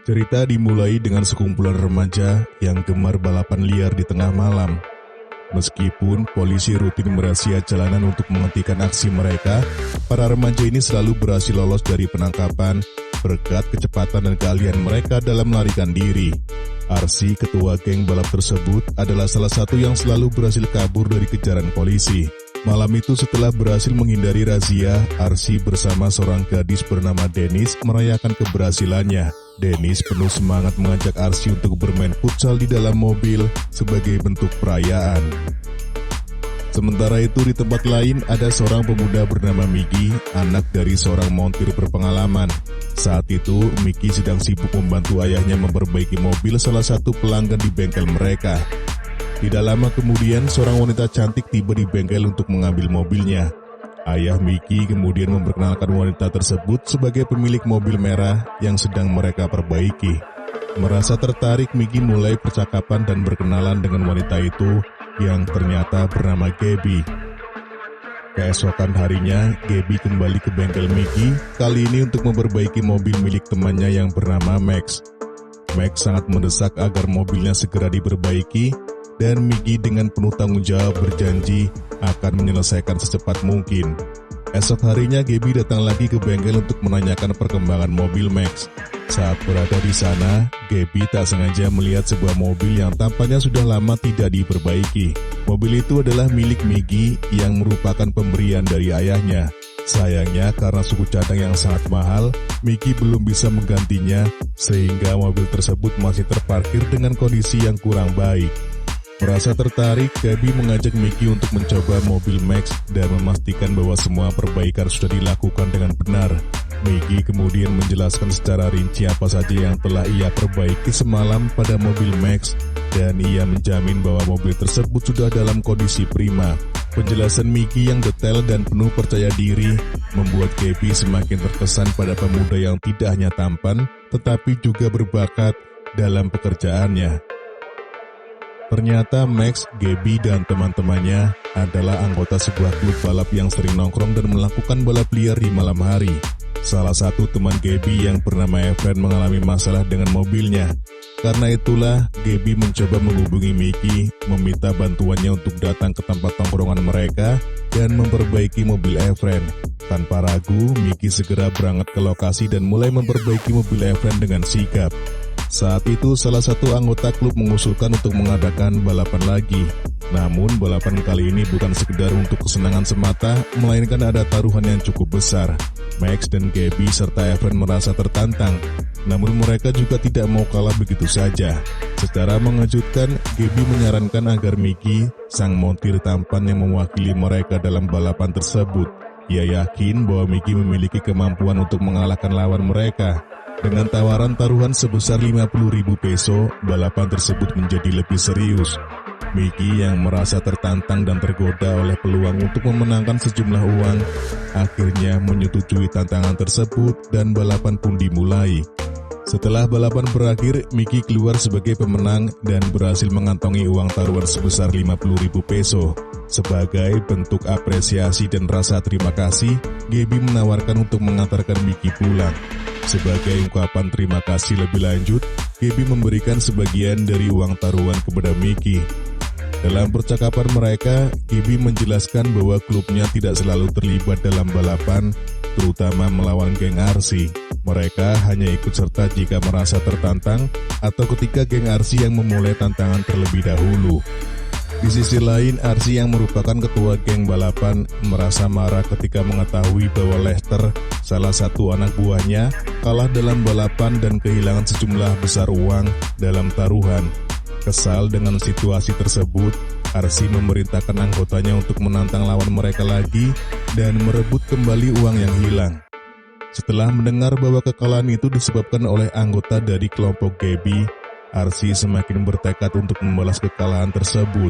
Cerita dimulai dengan sekumpulan remaja yang gemar balapan liar di tengah malam. Meskipun polisi rutin merazia jalanan untuk menghentikan aksi mereka, para remaja ini selalu berhasil lolos dari penangkapan berkat kecepatan dan keahlian mereka dalam melarikan diri. Arsy, ketua geng balap tersebut, adalah salah satu yang selalu berhasil kabur dari kejaran polisi. Malam itu setelah berhasil menghindari razia, Arsy bersama seorang gadis bernama Dennis merayakan keberhasilannya. Dennis penuh semangat mengajak Arsy untuk bermain futsal di dalam mobil sebagai bentuk perayaan. Sementara itu di tempat lain ada seorang pemuda bernama Miki, anak dari seorang montir berpengalaman. Saat itu Miki sedang sibuk membantu ayahnya memperbaiki mobil salah satu pelanggan di bengkel mereka. Tidak lama kemudian seorang wanita cantik tiba di bengkel untuk mengambil mobilnya. Ayah Miki kemudian memperkenalkan wanita tersebut sebagai pemilik mobil merah yang sedang mereka perbaiki. Merasa tertarik, Miki mulai percakapan dan berkenalan dengan wanita itu yang ternyata bernama Gaby. Keesokan harinya, Gaby kembali ke bengkel Miki, kali ini untuk memperbaiki mobil milik temannya yang bernama Max. Max sangat mendesak agar mobilnya segera diperbaiki, dan Miki dengan penuh tanggung jawab berjanji akan menyelesaikan secepat mungkin. Esok harinya Gaby datang lagi ke bengkel untuk menanyakan perkembangan mobil Max. Saat berada di sana, Gaby tak sengaja melihat sebuah mobil yang tampaknya sudah lama tidak diperbaiki. Mobil itu adalah milik Miki yang merupakan pemberian dari ayahnya. Sayangnya karena suku cadang yang sangat mahal, Miki belum bisa menggantinya sehingga mobil tersebut masih terparkir dengan kondisi yang kurang baik. Merasa tertarik, Gaby mengajak Miki untuk mencoba mobil Max dan memastikan bahwa semua perbaikan sudah dilakukan dengan benar. Miki kemudian menjelaskan secara rinci apa saja yang telah ia perbaiki semalam pada mobil Max, dan ia menjamin bahwa mobil tersebut sudah dalam kondisi prima. Penjelasan Miki yang detail dan penuh percaya diri membuat Gaby semakin terkesan pada pemuda yang tidak hanya tampan, tetapi juga berbakat dalam pekerjaannya. Ternyata Max, Gaby, dan teman-temannya adalah anggota sebuah klub balap yang sering nongkrong dan melakukan balap liar di malam hari. Salah satu teman Gaby yang bernama Efren mengalami masalah dengan mobilnya. Karena itulah, Gaby mencoba menghubungi Miki, meminta bantuannya untuk datang ke tempat tongkrongan mereka dan memperbaiki mobil Efren. Tanpa ragu, Miki segera berangkat ke lokasi dan mulai memperbaiki mobil Efren dengan sigap. Saat itu salah satu anggota klub mengusulkan untuk mengadakan balapan lagi. Namun balapan kali ini bukan sekedar untuk kesenangan semata, melainkan ada taruhan yang cukup besar. Max dan Gaby serta Efren merasa tertantang, namun mereka juga tidak mau kalah begitu saja. Secara mengejutkan, Gaby menyarankan agar Miki, sang montir tampan yang mewakili mereka dalam balapan tersebut. Ia yakin bahwa Miki memiliki kemampuan untuk mengalahkan lawan mereka. Dengan tawaran taruhan sebesar 50.000 peso, balapan tersebut menjadi lebih serius. Miki yang merasa tertantang dan tergoda oleh peluang untuk memenangkan sejumlah uang, akhirnya menyetujui tantangan tersebut dan balapan pun dimulai. Setelah balapan berakhir, Miki keluar sebagai pemenang dan berhasil mengantongi uang taruhan sebesar 50.000 peso. Sebagai bentuk apresiasi dan rasa terima kasih, Gaby menawarkan untuk mengantarkan Miki pulang. Sebagai ungkapan terima kasih lebih lanjut, Gaby memberikan sebagian dari uang taruhan kepada Miki. Dalam percakapan mereka, Gaby menjelaskan bahwa klubnya tidak selalu terlibat dalam balapan, terutama melawan geng Arsy. Mereka hanya ikut serta jika merasa tertantang atau ketika geng Arsy yang memulai tantangan terlebih dahulu. Di sisi lain, Arsy yang merupakan ketua geng balapan merasa marah ketika mengetahui bahwa Lester, salah satu anak buahnya, kalah dalam balapan dan kehilangan sejumlah besar uang dalam taruhan. Kesal dengan situasi tersebut, Arsy memerintahkan anggotanya untuk menantang lawan mereka lagi dan merebut kembali uang yang hilang. Setelah mendengar bahwa kekalahan itu disebabkan oleh anggota dari kelompok Gaby, Arsy semakin bertekad untuk membalas kekalahan tersebut.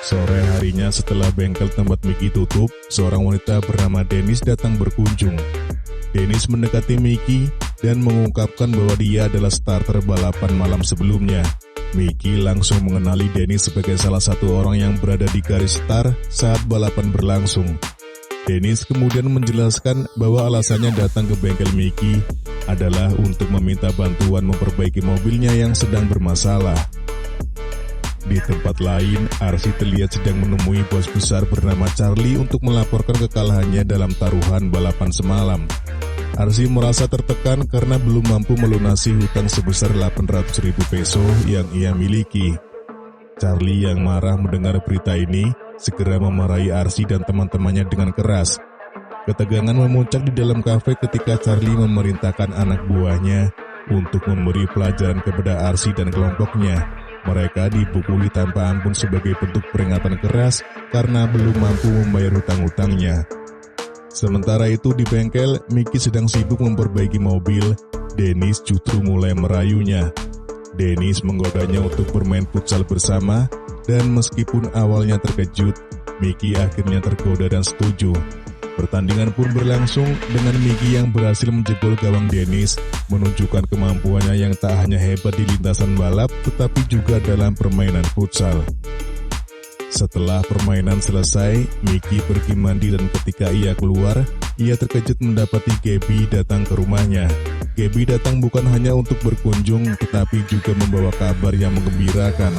Sore harinya setelah bengkel tempat Miki tutup, seorang wanita bernama Dennis datang berkunjung. Dennis mendekati Miki dan mengungkapkan bahwa dia adalah starter balapan malam sebelumnya. Miki langsung mengenali Dennis sebagai salah satu orang yang berada di garis start saat balapan berlangsung. Dennis kemudian menjelaskan bahwa alasannya datang ke bengkel Miki adalah untuk meminta bantuan memperbaiki mobilnya yang sedang bermasalah. Di tempat lain, Arsy terlihat sedang menemui bos besar bernama Charlie untuk melaporkan kekalahannya dalam taruhan balapan semalam. Arsy merasa tertekan karena belum mampu melunasi hutang sebesar 800.000 peso yang ia miliki. Charlie yang marah mendengar berita ini segera memarahi Arsy dan teman-temannya dengan keras. Ketegangan memuncak di dalam kafe ketika Charlie memerintahkan anak buahnya untuk memberi pelajaran kepada Arsy dan kelompoknya. Mereka dipukuli tanpa ampun sebagai bentuk peringatan keras karena belum mampu membayar hutang-hutangnya. Sementara itu di bengkel, Mickey sedang sibuk memperbaiki mobil. Dennis justru mulai merayunya. Dennis menggodanya untuk bermain futsal bersama, dan meskipun awalnya terkejut, Mickey akhirnya tergoda dan setuju. Pertandingan pun berlangsung dengan Mickey yang berhasil menjebol gawang Dennis, menunjukkan kemampuannya yang tak hanya hebat di lintasan balap, tetapi juga dalam permainan futsal. Setelah permainan selesai, Mickey pergi mandi dan ketika ia keluar, ia terkejut mendapati Gabby datang ke rumahnya. Gabby datang bukan hanya untuk berkunjung, tetapi juga membawa kabar yang menggembirakan.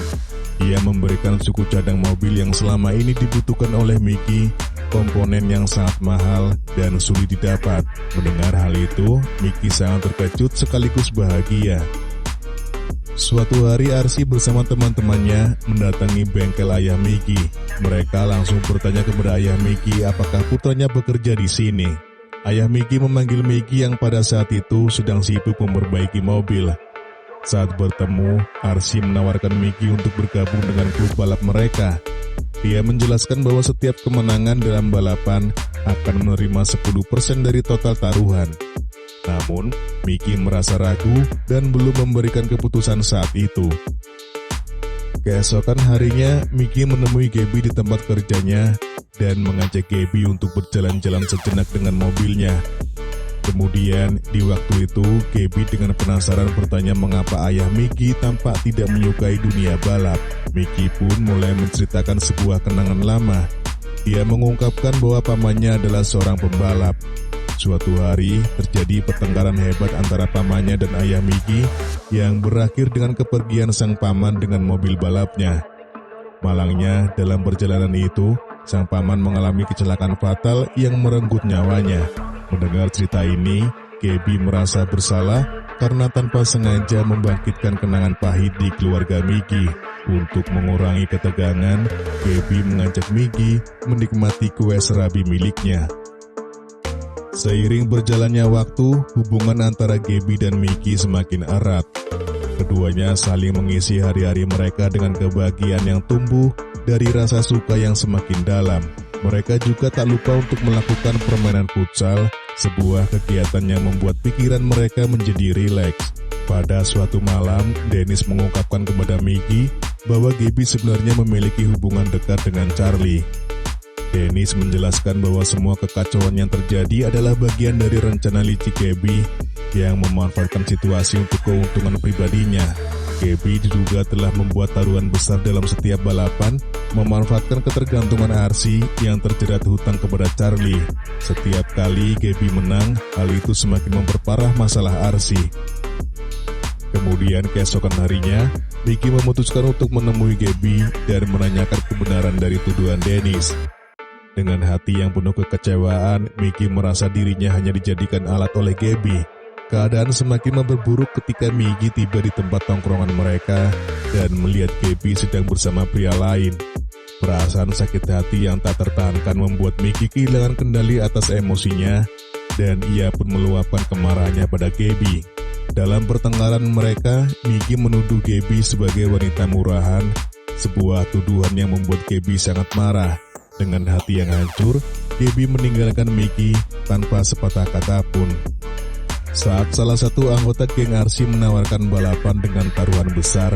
Ia memberikan suku cadang mobil yang selama ini dibutuhkan oleh Mickey, komponen yang sangat mahal dan sulit didapat. Mendengar hal itu, Mickey sangat terkejut sekaligus bahagia. Suatu hari Arsy bersama teman-temannya mendatangi bengkel ayah Mickey. Mereka langsung bertanya kepada ayah Mickey apakah putranya bekerja di sini. Ayah Mickey memanggil Mickey yang pada saat itu sedang sibuk memperbaiki mobil. Saat bertemu, Arsy menawarkan Mickey untuk bergabung dengan klub balap mereka. Dia menjelaskan bahwa setiap kemenangan dalam balapan akan menerima 10% dari total taruhan. Namun, Mickey merasa ragu dan belum memberikan keputusan saat itu. Keesokan harinya, Mickey menemui Gabby di tempat kerjanya dan mengajak Gabby untuk berjalan-jalan sejenak dengan mobilnya. Kemudian, di waktu itu, Gabby dengan penasaran bertanya mengapa ayah Mickey tampak tidak menyukai dunia balap. Mickey pun mulai menceritakan sebuah kenangan lama. Dia mengungkapkan bahwa pamannya adalah seorang pembalap. Suatu hari, terjadi pertengkaran hebat antara pamannya dan ayah Mickey yang berakhir dengan kepergian sang paman dengan mobil balapnya. Malangnya, dalam perjalanan itu, sang paman mengalami kecelakaan fatal yang merenggut nyawanya. Mendengar cerita ini, Gabby merasa bersalah karena tanpa sengaja membangkitkan kenangan pahit di keluarga Mickey. Untuk mengurangi ketegangan, Gabby mengajak Mickey menikmati kue serabi miliknya. Seiring berjalannya waktu, hubungan antara Gabby dan Mickey semakin erat. Keduanya saling mengisi hari-hari mereka dengan kebahagiaan yang tumbuh dari rasa suka yang semakin dalam. Mereka juga tak lupa untuk melakukan permainan futsal, sebuah kegiatan yang membuat pikiran mereka menjadi rileks. Pada suatu malam, Dennis mengungkapkan kepada Mickey bahwa Gabby sebenarnya memiliki hubungan dekat dengan Charlie. Dennis menjelaskan bahwa semua kekacauan yang terjadi adalah bagian dari rencana licik Gabby yang memanfaatkan situasi untuk keuntungan pribadinya. Gabby diduga telah membuat taruhan besar dalam setiap balapan, memanfaatkan ketergantungan Arsy yang terjerat hutang kepada Charlie. Setiap kali Gabby menang, hal itu semakin memperparah masalah Arsy. Kemudian keesokan harinya, Mickey memutuskan untuk menemui Gabby dan menanyakan kebenaran dari tuduhan Dennis. Dengan hati yang penuh kekecewaan, Mickey merasa dirinya hanya dijadikan alat oleh Gabby. Keadaan semakin memperburuk ketika Mickey tiba di tempat tongkrongan mereka dan melihat Gabby sedang bersama pria lain. Perasaan sakit hati yang tak tertahankan membuat Mickey kehilangan kendali atas emosinya dan ia pun meluapkan kemarahannya pada Gabby. Dalam pertengkaran mereka, Mickey menuduh Gabby sebagai wanita murahan, sebuah tuduhan yang membuat Gabby sangat marah. Dengan hati yang hancur, Gabby meninggalkan Mickey tanpa sepatah kata pun. Saat salah satu anggota geng Arsy menawarkan balapan dengan taruhan besar,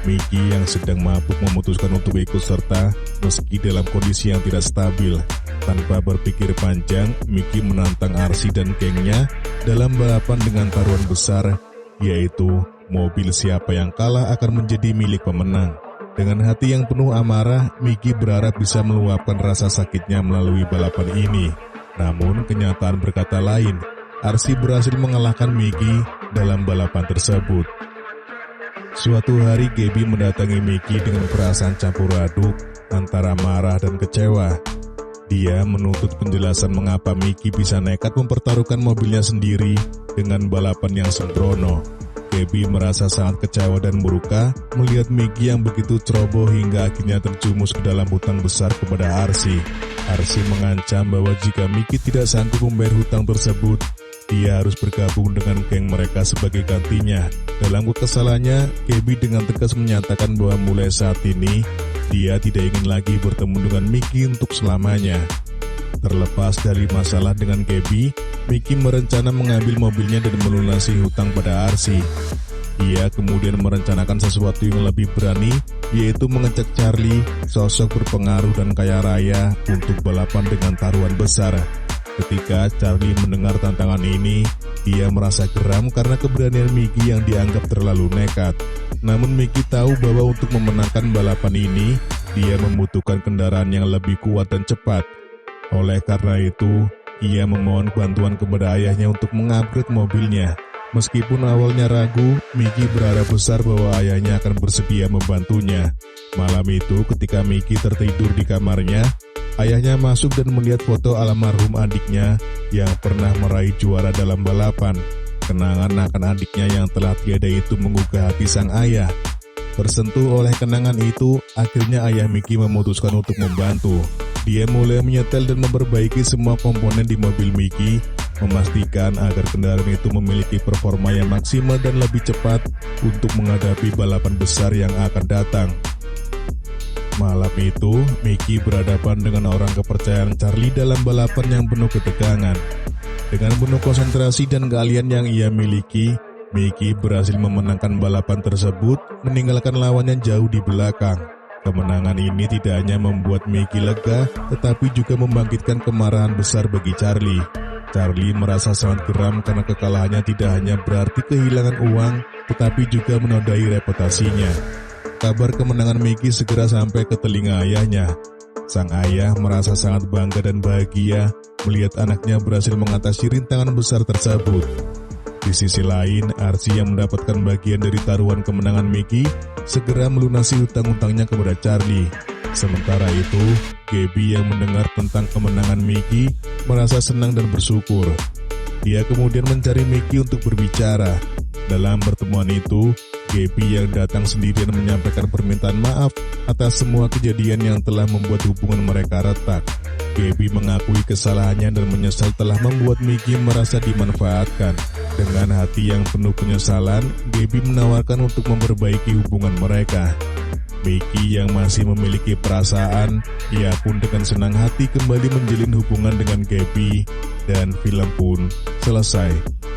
Mickey yang sedang mabuk memutuskan untuk ikut serta meski dalam kondisi yang tidak stabil. Tanpa berpikir panjang, Mickey menantang Arsy dan gengnya dalam balapan dengan taruhan besar, yaitu mobil siapa yang kalah akan menjadi milik pemenang. Dengan hati yang penuh amarah, Mickey berharap bisa meluapkan rasa sakitnya melalui balapan ini. Namun kenyataan berkata lain. Arsy berhasil mengalahkan Mickey dalam balapan tersebut. Suatu hari Gaby mendatangi Mickey dengan perasaan campur aduk antara marah dan kecewa. Dia menuntut penjelasan mengapa Mickey bisa nekat mempertaruhkan mobilnya sendiri dengan balapan yang sembrono. Gaby merasa sangat kecewa dan murka melihat Mickey yang begitu ceroboh hingga akhirnya terjumus ke dalam hutang besar kepada Arsy. Arsy mengancam bahwa jika Mickey tidak sanggup membayar hutang tersebut, dia harus bergabung dengan geng mereka sebagai gantinya. Dalam kekesalannya, Gaby dengan tegas menyatakan bahwa mulai saat ini, dia tidak ingin lagi bertemu dengan Mickey untuk selamanya. Terlepas dari masalah dengan Gaby, Mickey merencana mengambil mobilnya dan melunasi hutang pada Arsy. Dia kemudian merencanakan sesuatu yang lebih berani, yaitu mengecek Charlie, sosok berpengaruh dan kaya raya, untuk balapan dengan taruhan besar. Ketika Charlie mendengar tantangan ini, dia merasa geram karena keberanian Mickey yang dianggap terlalu nekat. Namun Mickey tahu bahwa untuk memenangkan balapan ini, dia membutuhkan kendaraan yang lebih kuat dan cepat. Oleh karena itu, ia memohon bantuan kepada ayahnya untuk mengupgrade mobilnya. Meskipun awalnya ragu, Mickey berharap besar bahwa ayahnya akan bersedia membantunya. Malam itu ketika Mickey tertidur di kamarnya, ayahnya masuk dan melihat foto almarhum adiknya yang pernah meraih juara dalam balapan. Kenangan akan adiknya yang telah tiada itu menggugah hati sang ayah. Tersentuh oleh kenangan itu, akhirnya ayah Mickey memutuskan untuk membantu. Dia mulai menyetel dan memperbaiki semua komponen di mobil Mickey, memastikan agar kendaraan itu memiliki performa yang maksimal dan lebih cepat untuk menghadapi balapan besar yang akan datang. Malam itu, Mickey berhadapan dengan orang kepercayaan Charlie dalam balapan yang penuh ketegangan. Dengan penuh konsentrasi dan keahlian yang ia miliki, Mickey berhasil memenangkan balapan tersebut, meninggalkan lawannya jauh di belakang. Kemenangan ini tidak hanya membuat Mickey lega, tetapi juga membangkitkan kemarahan besar bagi Charlie. Charlie merasa sangat geram karena kekalahannya tidak hanya berarti kehilangan uang, tetapi juga menodai reputasinya. Kabar kemenangan Mickey segera sampai ke telinga ayahnya. Sang ayah merasa sangat bangga dan bahagia melihat anaknya berhasil mengatasi rintangan besar tersebut. Di sisi lain, Arsy yang mendapatkan bagian dari taruhan kemenangan Mickey segera melunasi hutang-hutangnya kepada Charlie. Sementara itu, Gaby yang mendengar tentang kemenangan Mickey merasa senang dan bersyukur. Dia kemudian mencari Mickey untuk berbicara. Dalam pertemuan itu, Gaby yang datang sendirian menyampaikan permintaan maaf atas semua kejadian yang telah membuat hubungan mereka retak. Gaby mengakui kesalahannya dan menyesal telah membuat Mickey merasa dimanfaatkan. Dengan hati yang penuh penyesalan, Gaby menawarkan untuk memperbaiki hubungan mereka. Mickey yang masih memiliki perasaan, ia pun dengan senang hati kembali menjalin hubungan dengan Gaby, dan film pun selesai.